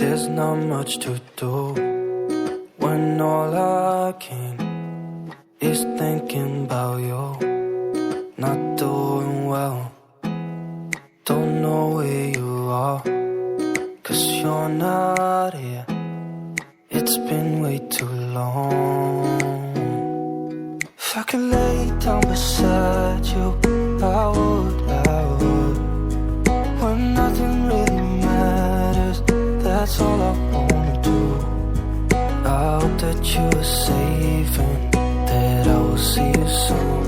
There's not much to do when all I can is thinking about you. Not doing well, don't know where you are, 'cause you're not here. It's been way too long. If I could lay down beside you, I would. When nothing really matters, that's all I wanna do. I hope that you are safe and that I will see you soon.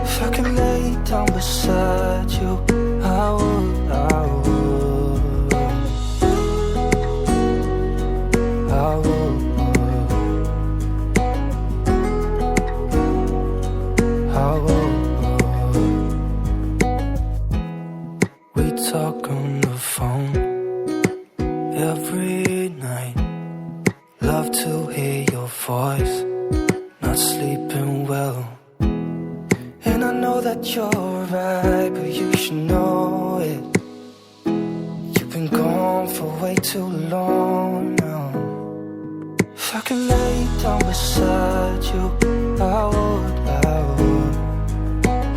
If I could lay down beside you, I would. We talk on the phone every night. Love to hear your voice. Not sleeping well, and I know that you're right, but you should know it. You've been gone for way too long now. If I could lay down beside you, I would.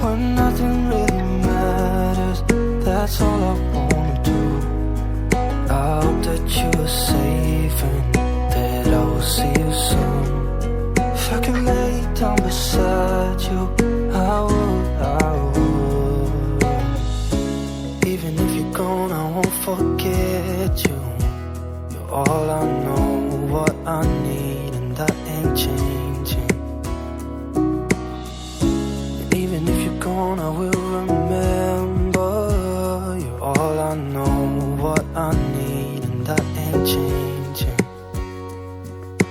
When nothing really matters, that's all I wanna do. I hope that you are safe and that I will see you soon. If I can lay down beside you, I would. Even if you're gone, I won't forget you. You're all I know, what I need, and that ain't changing. And even if you're gone, I will remember. You're all I know, what I need, and that ain't changing.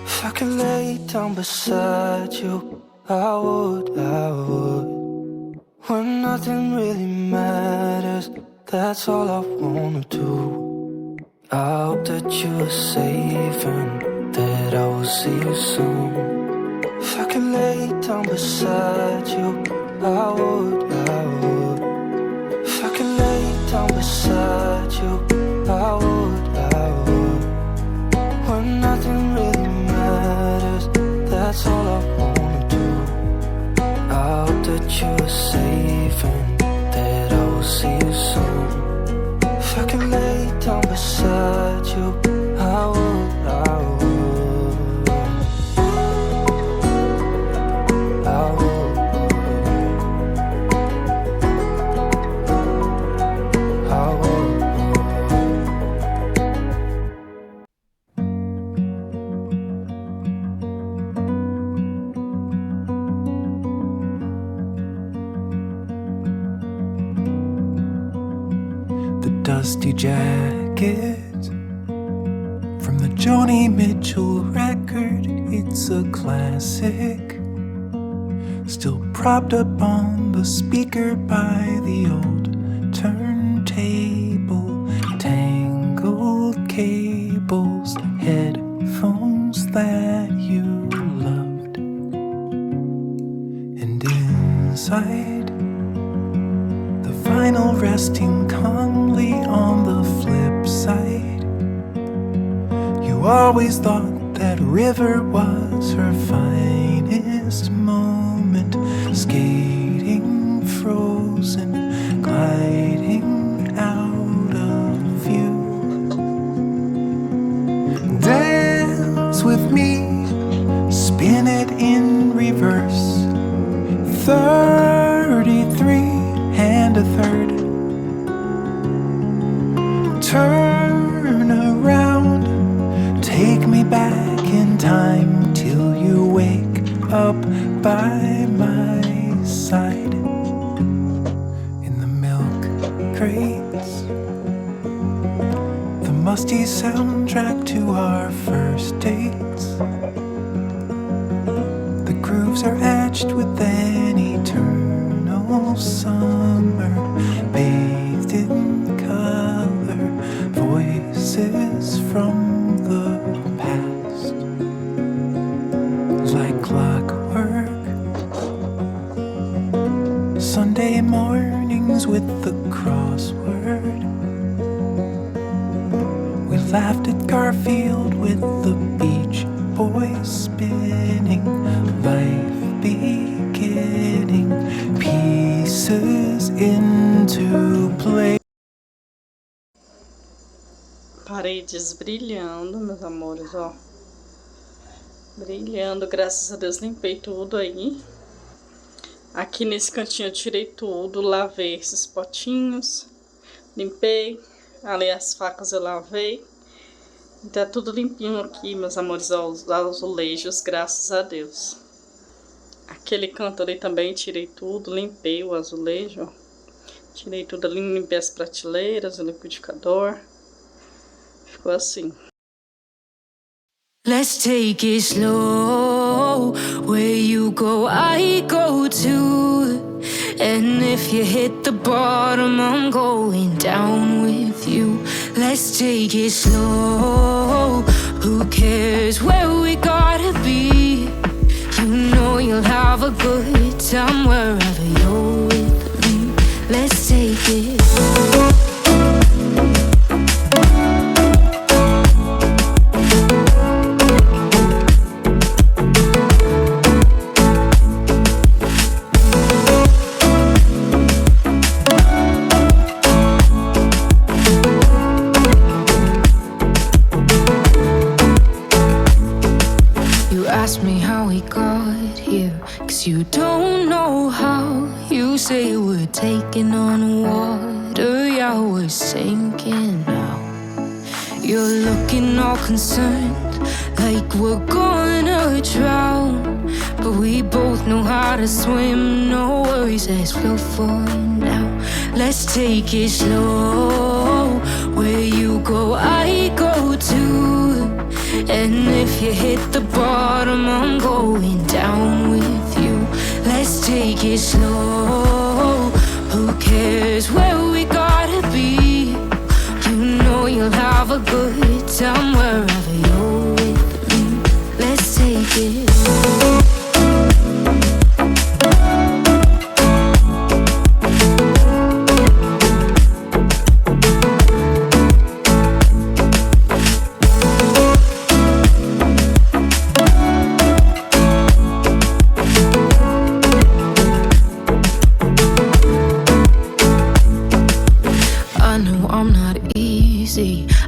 If I could lay down beside you, I would. When nothing really matters, that's all I wanna do. I hope that you are safe and that I will see you soon. If I could lay down beside you, I would. If I could lay down beside you, I would. When nothing really matters, that's all I wanna do. I hope that you are safe and that I will see you soon. If I could lay down beside you, I would. Dusty jacket from the Joni Mitchell record. It's a classic, still propped up on the speaker by the old turntable. Tangled cables, headphones that you loved, and inside the vinyl resting calmly on the flip side. You always thought that river was her finest moment, skating frozen, gliding out of view. Dance with me, spin it in reverse, 33 and a third. Turn around, take me back in time till you wake up by my side. In the milk crates, the musty soundtrack to our first dates. The grooves are etched with an eternal summer, bathed in color, voices from the past. Like clockwork, Sunday mornings with the crossword. We laughed at Garfield with the Beach Boys spinning. Life beginning, pieces into place. Paredes brilhando, meus amores, ó. Brilhando, graças a Deus limpei tudo aí. Aqui nesse cantinho eu tirei tudo, lavei esses potinhos, limpei. Ali as facas eu lavei. Tá tudo limpinho aqui, meus amores, ó, os azulejos, graças a Deus. Aquele canto ali também tirei tudo, limpei o azulejo, ó. Tirei tudo ali, limpei as prateleiras, o liquidificador. Ficou assim. Let's take it slow. Where you go, I go too. And if you hit the bottom, I'm going down with you. Let's take it slow. Who cares where we gotta be? You know you'll have a good time wherever you're with me. Let's take it slow. Ask me how we got here, 'cause you don't know how. You say we're taking on water, yeah, we're sinking now. You're looking all concerned, like we're gonna drown. But we both know how to swim, no worries, let's float for now. Let's take it slow. Where you go, I go too. And if you hit the bottom, I'm going down with you. Let's take it slow. Who cares where we gotta be? You know you'll have a good time wherever you're with me. Let's take it slow.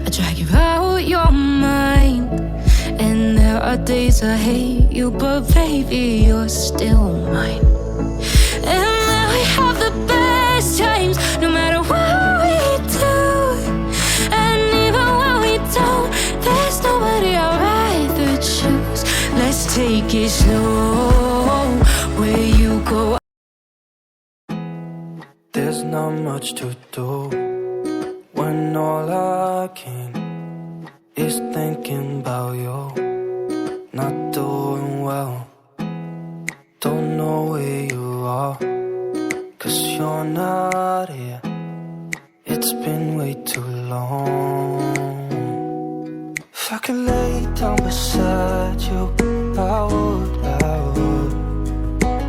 I drag you out your mind, and there are days I hate you, but baby, you're still mine. And then we have the best times, no matter what we do. And even when we don't, there's nobody I'd rather choose. Let's take it slow. Where you go, there's not much to do when all I can is thinking about you. Not doing well, don't know where you are, 'cause you're not here. It's been way too long. If I could lay down beside you, I would.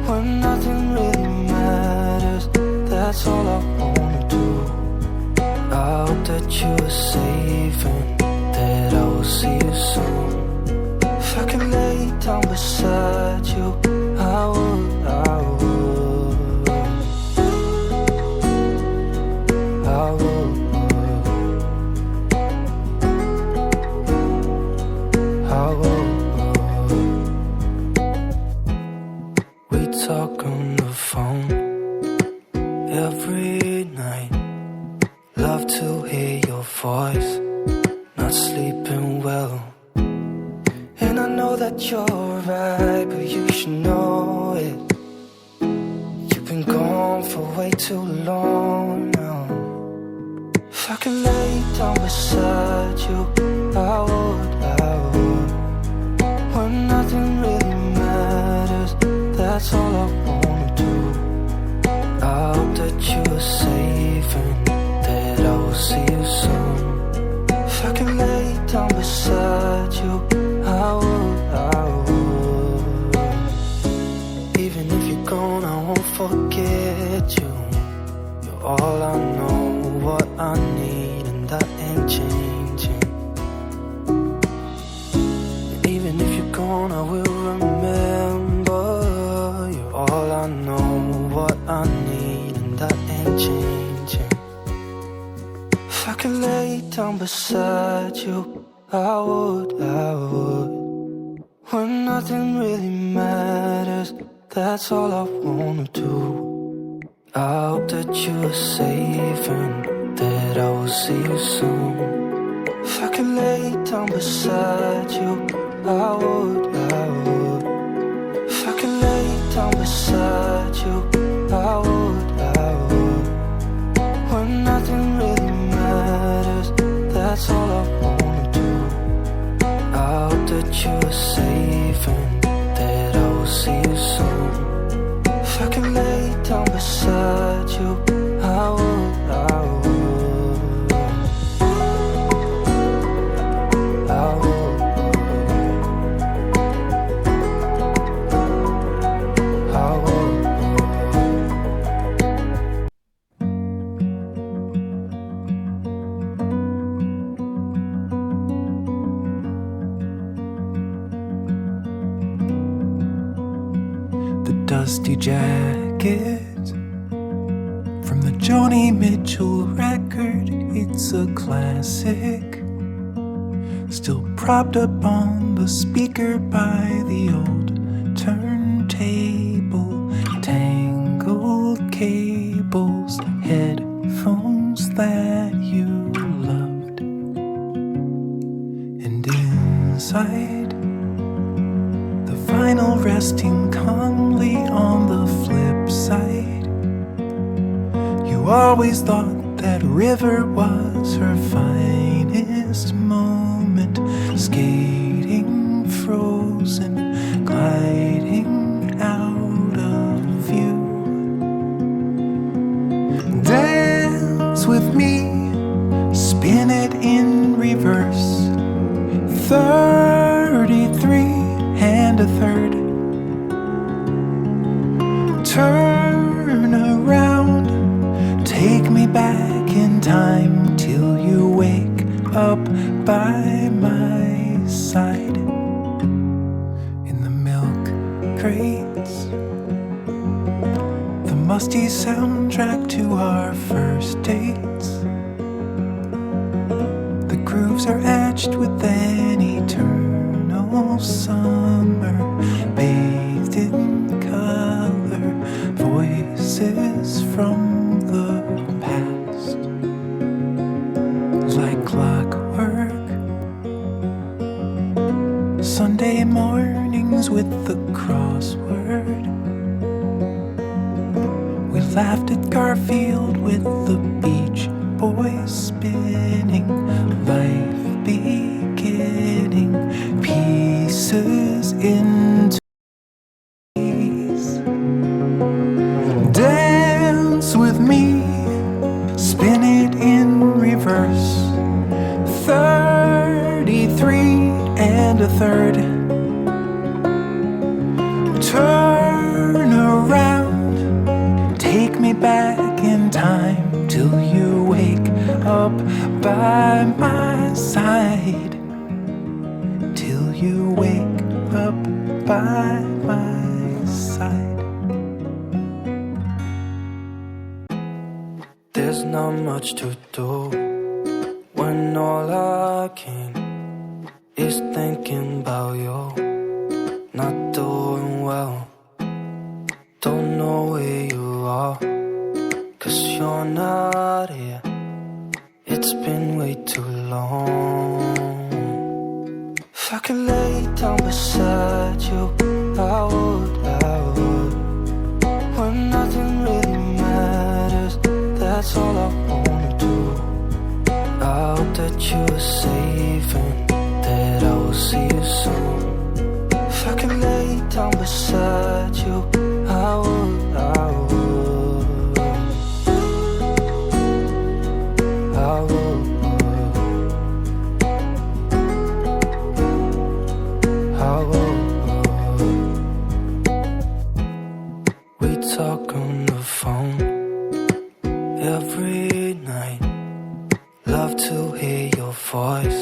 When nothing really matters, that's all I wanna do. I hope that you are safe and that I will see you soon. If I could lay down beside you, I would. We talk on the phone every night. Love to hear your voice, not sleeping well. And I know that you're right, but you should know it. You've been gone for way too long now. If I could lay down beside you, I would. When nothing really matters, that's all I wanna do. I hope that you are safe and that I will see you soon. If I can lay down beside you, I would. Even if you're gone, I won't forget you. You're all I know, what I need, and that ain't changing. gone, I will remember. You're all I know, what I need, and that ain't changing. If I could lay down beside you, I would. When nothing really matters, that's all I wanna do. I hope that you are safe and that I will see you soon. If I could lay down beside you, I would. If I could lay down beside you, I would. When nothing really matters, that's all I wanna do. I hope that you are safe and that I will see you soon. If I could lay down beside you, I would. Dusty jacket from the Joni Mitchell record. It's a classic, still propped up on the speaker by the old turntable. Tangled cables, headphones that you loved, and inside the vinyl resting calmly on the flip side. You always thought that river was her finest moment, skating frozen, gliding out of view. Dance with me, spin it in reverse, 33 and a third. Turn around, take me back in time till you wake up by my side. In the milk crates, the musty soundtrack to our first dates. The grooves are etched with an eternal summer, bathed in color, voices from the past. Like clockwork, Sunday mornings with the crossword. We laughed at Garfield with the Beach Boys spinning, life beginning, pieces into dance with me, spin it in reverse, 33 and a third. Turn around, take me back in time till you wake up by my side, till you wake up by my side. There's not much to do when all I can is thinking about you. Not doing well, don't know where you are, 'cause you're not here. It's been way too long. If I could lay down beside you, I would. When nothing really matters, that's all I wanna do. I hope that you are safe and that I will see you soon. If I could lay down beside you, I would. We talk on the phone every night. Love to hear your voice.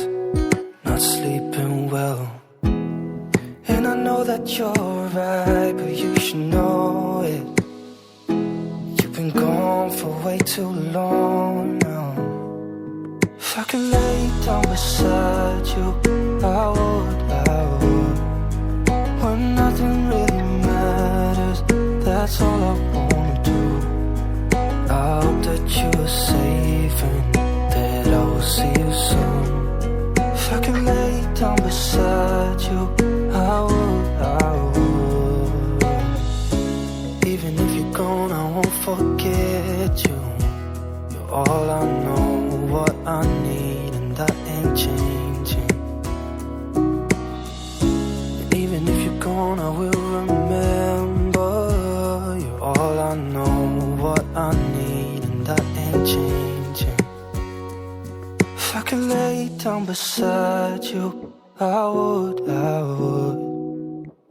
Not sleeping well, and I that you're right, but you should know it. You've been gone for way too long now. If I could lay down beside you, I would. When nothing really matters, that's all I wanna do. I hope that you are safe and that I will see you soon. If I could lay down beside you, I would. Even if you're gone, I won't forget you. You're all I know, what I need, and that ain't changing. And even if you're gone, I will remember. You're all I know, what I need, and that ain't changing. If I could lay down beside you, I would.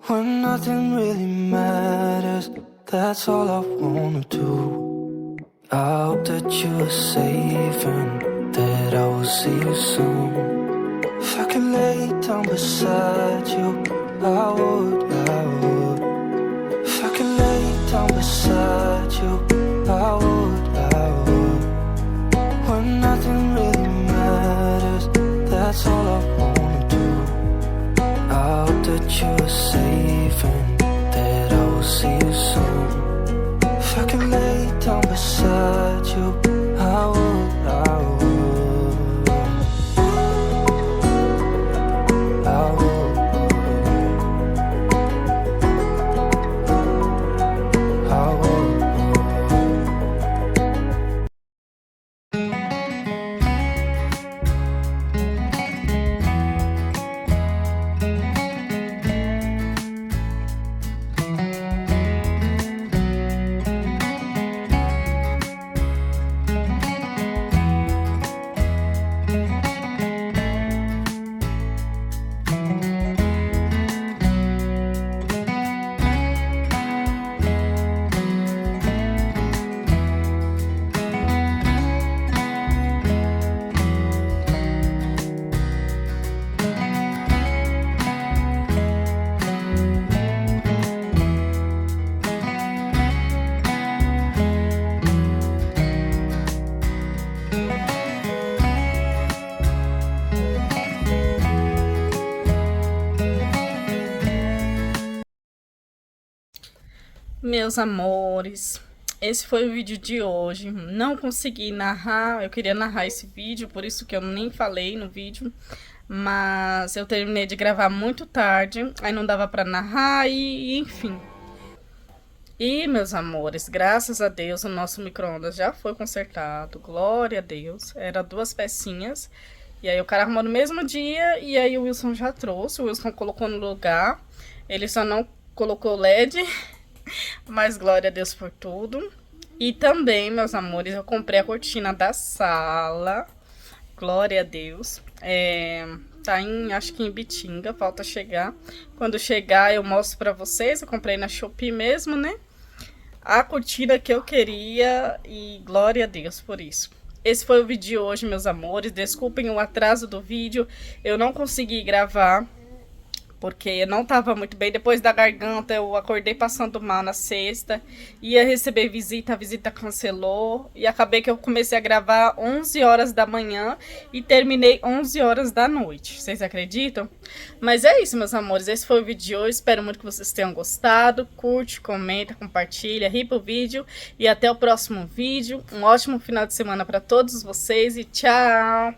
When nothing really matters, that's all I wanna do. I hope that you are safe and that I will see you soon. If I could lay down beside you, I would. If I could lay down beside you, I would. When nothing really matters, that's all I wanna do. I hope that you are safe and that I will see you soon. If I could lay down beside you, I would. Meus amores, esse foi o vídeo de hoje. Não consegui narrar, eu queria narrar esse vídeo, por isso que eu nem falei no vídeo. Mas eu terminei de gravar muito tarde, aí não dava pra narrar e enfim. E, meus amores, graças a Deus o nosso micro-ondas já foi consertado, glória a Deus. Era 2 pecinhas, e aí o cara arrumou no mesmo dia, e aí o Wilson já trouxe, o Wilson colocou no lugar. Ele só não colocou LED... Mas glória a Deus por tudo. E também, meus amores, eu comprei a cortina da sala. Glória a Deus. Tá acho que em Bitinga, falta chegar. Quando chegar eu mostro pra vocês. Eu comprei na Shopee mesmo, né? A cortina que eu queria. E glória a Deus por isso. Esse foi o vídeo de hoje, meus amores. Desculpem o atraso do vídeo. Eu não consegui gravar porque eu não tava muito bem. Depois da garganta, eu acordei passando mal na sexta. Ia receber visita, a visita cancelou. E acabei que eu comecei a gravar 11 horas da manhã e terminei 11 horas da noite. Vocês acreditam? Mas é isso, meus amores. Esse foi o vídeo de hoje. Espero muito que vocês tenham gostado. Curte, comenta, compartilha, ripa o vídeo. E até o próximo vídeo. Um ótimo final de semana para todos vocês e tchau!